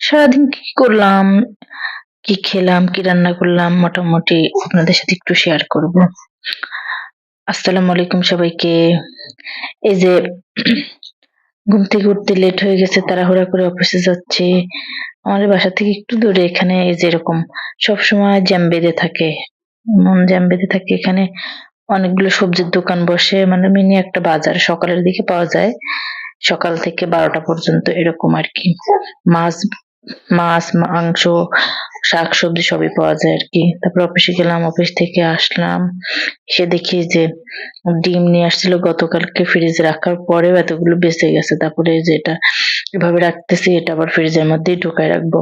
সারাদিন কি করলাম, কি খেলাম, কি রান্না করলাম মোটামুটি আপনাদের সাথে একটু শেয়ার করব। আসসালামু আলাইকুম সবাইকে। এই যে ঘুম থেকে উঠতে লেট হয়ে গেছে, তাড়াহুড়া করে অফিসে যাচ্ছি। আমাদের বাসা থেকে একটু দূরে, এখানে এই যে এরকম সবসময় জ্যাম বেঁধে থাকে, জ্যাম বেঁধে থাকে। এখানে অনেকগুলো সবজির দোকান বসে, মানে মিনি একটা বাজার সকালের দিকে পাওয়া যায়, সকাল থেকে 12টা পর্যন্ত এরকম আর কি। মাছ মাছ মাংস শাকসবজি সবই পাওয়া যায় আর কি। তারপর অফিসে গেলাম, অফিস থেকে আসলাম, এসে দেখি যে ডিম নিয়ে আসছিল গতকালকে, ফ্রিজে রাখার পরেও এতগুলো বেঁচে গেছে। তারপরে যে এটা এভাবে রাখতেছি, এটা আবার ফ্রিজের মধ্যেই ঢুকায় রাখবো।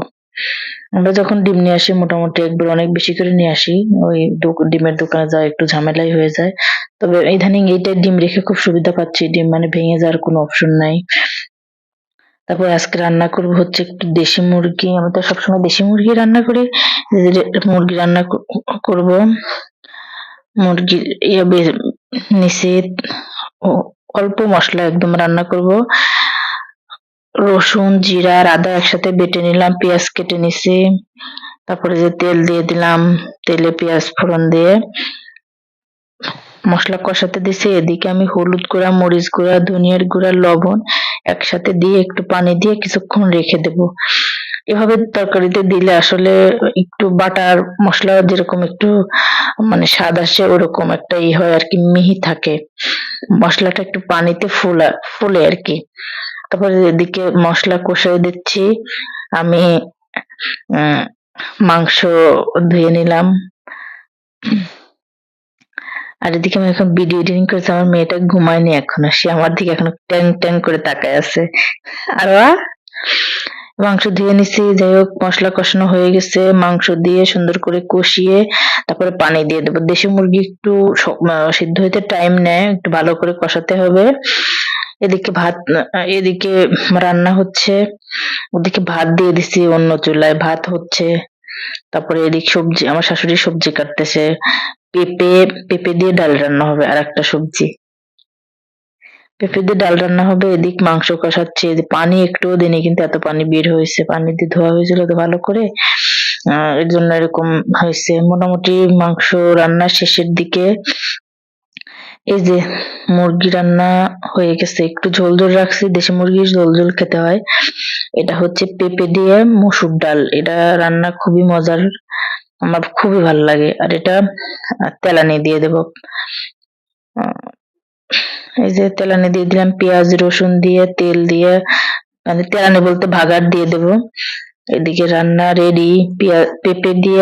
আমরা যখন ডিম নিয়ে আসি মোটামুটি একবার অনেক বেশি করে নিয়ে আসি, ওই ডিমের দোকানে যাওয়া একটু ঝামেলাই হয়ে যায়। তবে ইদানিং এইটা ডিম রেখে খুব সুবিধা পাচ্ছি, ডিম মানে ভেঙে যাওয়ার কোনো অপশন নাই। তারপর আজকে রান্না করব হচ্ছে একটু দেশি মুরগি। আমি তো সবসময় দেশি মুরগি রান্না করি। মুরগি রান্না করব। মুরগি নিচে অল্প মশলা একদম রান্না করব। রসুন জিরা আর আদা একসাথে বেটে নিলাম, পেঁয়াজ কেটে নিছি। তারপরে যে তেল দিয়ে দিলাম, তেলে পেঁয়াজ ফোড়ন দিয়ে মশলা কষাতে দিছি। এদিকে আমি হলুদ গুঁড়া, মরিচ গুঁড়া, ধনিয়ার গুঁড়া, লবণ একসাথে দিয়ে একটু পানি দিয়ে কিছুক্ষণ রেখে দেব। এভাবে তরকারিতে দিলে আসলে একটু বাটার মশলা যেরকম একটু মানে স্বাদ আসে, ওরকম একটা হয় আর কি, মিহি থাকে। মশলাটা একটু পানিতে ফুলে আর কি। তারপরে এদিকে মশলা কষাই দিচ্ছি আমি। মাংস ধুয়ে নিলাম। আর এদিকে আমি এখন ভিডিও এডিটিং করছি। আমার মেয়েটা ঘুমায়নি এখনো, সে আমার দিকে এখনো ট্যাং ট্যাং করে তাকায় আছে। আর মাংস ধুয়ে নিছি। যাই হোক, মশলা কষানো হয়ে গেছে, মাংস দিয়ে সুন্দর করে কষিয়ে তারপরে পানি দিয়ে দেবো। দেশি মুরগি একটু সিদ্ধ হইতে টাইম নেয়, একটু ভালো করে কষাতে হবে। এদিকে রান্না হচ্ছে, ওদিকে ভাত দিয়ে দিছি, অন্য চুলায় ভাত হচ্ছে। তারপরে এদিক সবজি, আমার শাশুড়ি সবজি কাটতেছে। পেঁপে পেঁপে দিয়ে ডাল রান্না হবে, আর একটা সবজি। পেঁপে দিয়ে ডাল রান্না হবে, এদিক মাংস কষাচ্ছে। পানি একটুও দিইনি, কিন্তু এত পানি বের হয়েছে, পানি দিয়ে ধোয়া হয়েছিল তো ভালো করে, এর জন্য এরকম হয়েছে। মোটামুটি মাংস রান্না শেষের দিকে। এই যে মুরগি রান্না হয়ে গেছে, একটু ঝোল ঝোল রাখছি, দেশি মুরগির ঝোল ঝোল খেতে হয়। এটা হচ্ছে পেঁপে দিয়ে মসুর ডাল, এটা রান্না খুবই মজার, আমার খুবই ভালো লাগে। আর এটা তেলানি দিয়ে দেব। এই যে তেলানি দিয়ে দিলাম, পেঁয়াজ রসুন দিয়ে তেল দিয়ে, মানে তেলানি বলতে ভাগার দিয়ে দেব। এদিকে রান্না রেডি, পেঁপে দিয়ে